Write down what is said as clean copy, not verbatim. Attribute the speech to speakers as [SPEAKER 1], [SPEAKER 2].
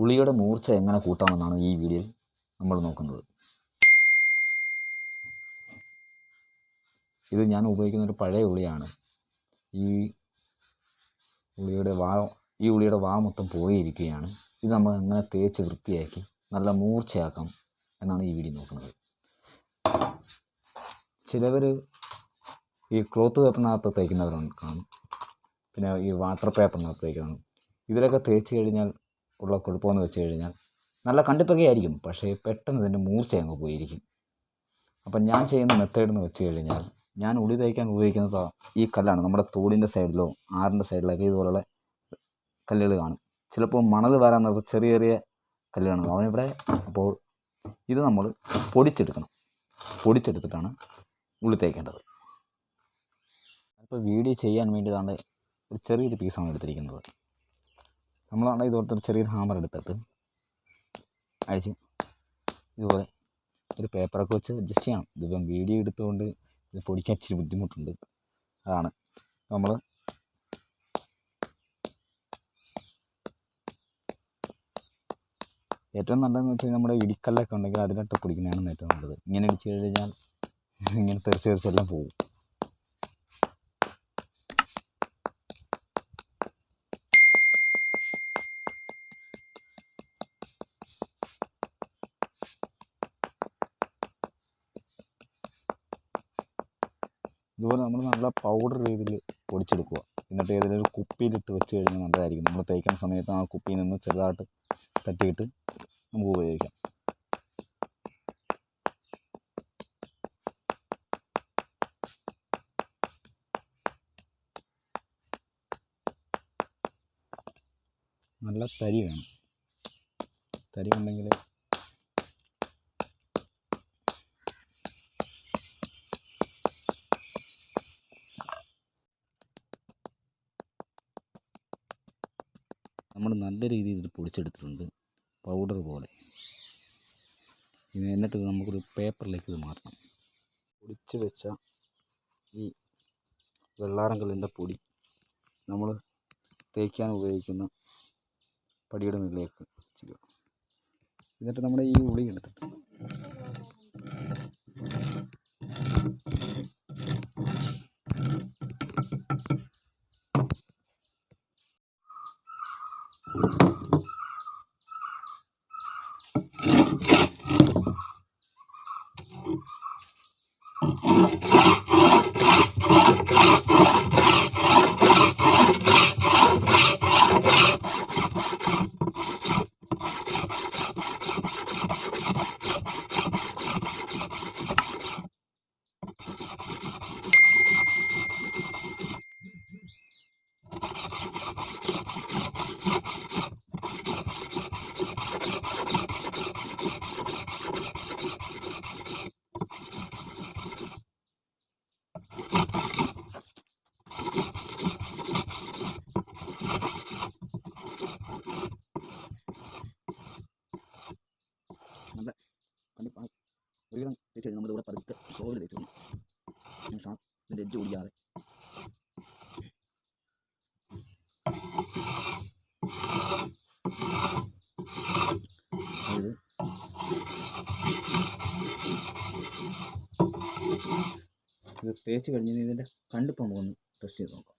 [SPEAKER 1] ഉളിയുടെ മൂർച്ച എങ്ങനെ കൂട്ടാമെന്നാണ് ഈ വീഡിയോയിൽ നമ്മൾ നോക്കുന്നത്. ഇത് ഞാൻ ഉപയോഗിക്കുന്ന ഒരു പഴയ ഉളിയാണ്. ഈ ഉളിയുടെ വാ മൊത്തം പോയിരിക്കുകയാണ്. ഇത് നമ്മൾ എങ്ങനെ തേച്ച് വൃത്തിയാക്കി നല്ല മൂർച്ചയാക്കാം എന്നാണ് ഈ വീഡിയോ നോക്കുന്നത്. ചിലവർ ഈ ക്ലോത്ത് പേപ്പറിനകത്ത് തേക്കുന്നവരുണ്ട് കാണും, പിന്നെ ഈ വാട്ടർ പേപ്പറിനകത്ത് തേക്കുന്നതാണ്. ഇതിലൊക്കെ തേച്ച് കഴിഞ്ഞാൽ ഉള്ള കുഴപ്പമെന്ന് വെച്ച് കഴിഞ്ഞാൽ നല്ല കണ്ടിപ്പൊക്കെ ആയിരിക്കും, പക്ഷേ പെട്ടെന്ന് ഇതിൻ്റെ മൂർച്ച അങ്ങ് പോയിരിക്കും. അപ്പം ഞാൻ ചെയ്യുന്ന മെത്തേഡ് എന്ന് വെച്ച് കഴിഞ്ഞാൽ, ഞാൻ ഉളി തേക്കാൻ ഉപയോഗിക്കുന്നത് ഈ കല്ലാണ്. നമ്മുടെ തോടിൻ്റെ സൈഡിലോ ആറിൻ്റെ സൈഡിലൊക്കെ ഇതുപോലുള്ള കല്ലുകൾ കാണും. ചിലപ്പോൾ മണൽ വരാൻ നേരത്ത് ചെറിയ ചെറിയ കല്ലുകൾ കാണും ഇവിടെ. അപ്പോൾ ഇത് നമ്മൾ പൊടിച്ചെടുത്തിട്ടാണ് ഉളി തേക്കേണ്ടത്. അപ്പോൾ വീഡിയോ ചെയ്യാൻ വേണ്ടിയതാണ് ഒരു ചെറിയൊരു പീസാണ് എടുത്തിരിക്കുന്നത്. നമ്മളാണ് ഇതുപോലത്തെ ചെറിയൊരു ഹാമർ എടുത്തിട്ട് അഴിച്ച് ഇതുപോലെ ഒരു പേപ്പറൊക്കെ വെച്ച് അഡ്ജസ്റ്റ് ചെയ്യണം. ഇതിപ്പം വീഡിയോ എടുത്തുകൊണ്ട് ഇത് പൊടിക്കാൻ ഇച്ചിരി ബുദ്ധിമുട്ടുണ്ട്. അതാണ് നമ്മൾ ഏറ്റവും നല്ലതെന്ന് വെച്ചാൽ നമ്മുടെ ഇടിക്കല്ലൊക്കെ ഉണ്ടെങ്കിൽ അതിലിട്ട് പൊടിക്കുന്നതാണ് ഏറ്റവും നല്ലത്. ഇങ്ങനെ ഇടിച്ച് കഴിഞ്ഞാൽ ഇങ്ങനെ തെറിച്ചെല്ലാം പോകും. ഇതുപോലെ നമ്മൾ നല്ല പൗഡർ രീതിയിൽ പൊടിച്ചെടുക്കുക. എന്നിട്ട് ഏതെങ്കിലും ഒരു കുപ്പിയിലിട്ട് വെച്ച് കഴിഞ്ഞാൽ നല്ലതായിരിക്കും. നമ്മൾ തേക്കുന്ന സമയത്ത് ആ കുപ്പിയിൽ നിന്ന് ചെറുതായിട്ട് തട്ടിയിട്ട് നമുക്ക് ഉപയോഗിക്കാം. നല്ല തരി വേണം. തരി ഉണ്ടെങ്കിൽ നമ്മൾ നല്ല രീതിയിൽ ഇത് പൊടിച്ചെടുത്തിട്ടുണ്ട്, പൗഡർ പോലെ. എന്നിട്ട് നമുക്കൊരു പേപ്പറിലേക്ക് ഇത് മാറ്റണം. പൊടിച്ച് വെച്ച ഈ വെള്ളാരം കല്ലിൻ്റെ പൊടി നമ്മൾ തേക്കാൻ ഉപയോഗിക്കുന്ന പടിയുടെ മുകളിലേക്ക് ചെയ്യുക. എന്നിട്ട് നമ്മുടെ ഈ ഉളി എടുത്തിട്ട് നല്ല കണ്ടിപ്പാണ് ഒരുവിധം തേച്ച് കഴിഞ്ഞാൽ നമ്മളിവിടെ പതുക്കെ സ്ലോവിൽ തേച്ച് കഴിഞ്ഞാൽ ഇതിൻ്റെ എഡ്ജ് ഓടിക്കാതെ ഇത് തേച്ച് കഴിഞ്ഞ് ഇതിൻ്റെ കണ്ടിപ്പ് നമുക്കൊന്ന് ടെസ്റ്റ് ചെയ്ത് നോക്കാം.